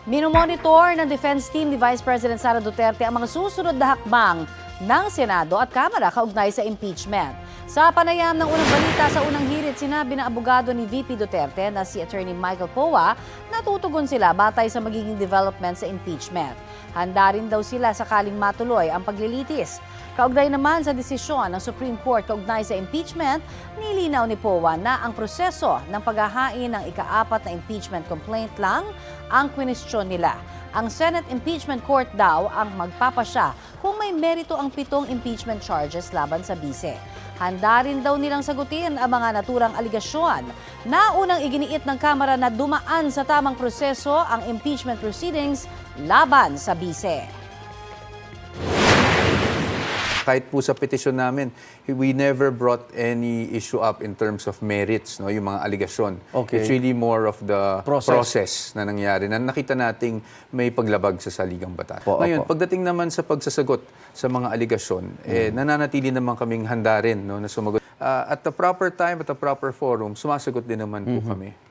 Minomonitor ng defense team ni Vice President Sara Duterte ang mga susunod na hakbang ng Senado at Kamara kaugnay sa impeachment. Sa panayam ng unang balita sa unang hirit, sinabi ng abogado ni VP Duterte na si Attorney Michael Poa na tutugon sila batay sa magiging development sa impeachment. Handa rin daw sila sakaling matuloy ang paglilitis. Kaugnay naman sa desisyon ng Supreme Court kaugnay sa impeachment, nilinaw ni Poa na ang proseso ng paghahain ng ika-4 na impeachment complaint lang ang kwenestyon nila. Ang Senate Impeachment Court daw ang magpapasya kung may merito ang 7 impeachment charges laban sa bise. Handa rin daw nilang sagutin ang mga naturang aligasyon na unang iginiit ng Kamara na dumaan sa tamang proseso ang impeachment proceedings laban sa bise. Kahit po sa petisyon namin, we never brought any issue up in terms of merits, no, yung mga aligasyon. Okay. It's really more of the Process. process na nangyari na nakita nating may paglabag sa saligang batas. Ngayon, pagdating naman sa pagsasagot sa mga aligasyon, nananatili naman kaming handa rin, no, na sumagot. At the proper time, at the proper forum, sumasagot din naman po kami.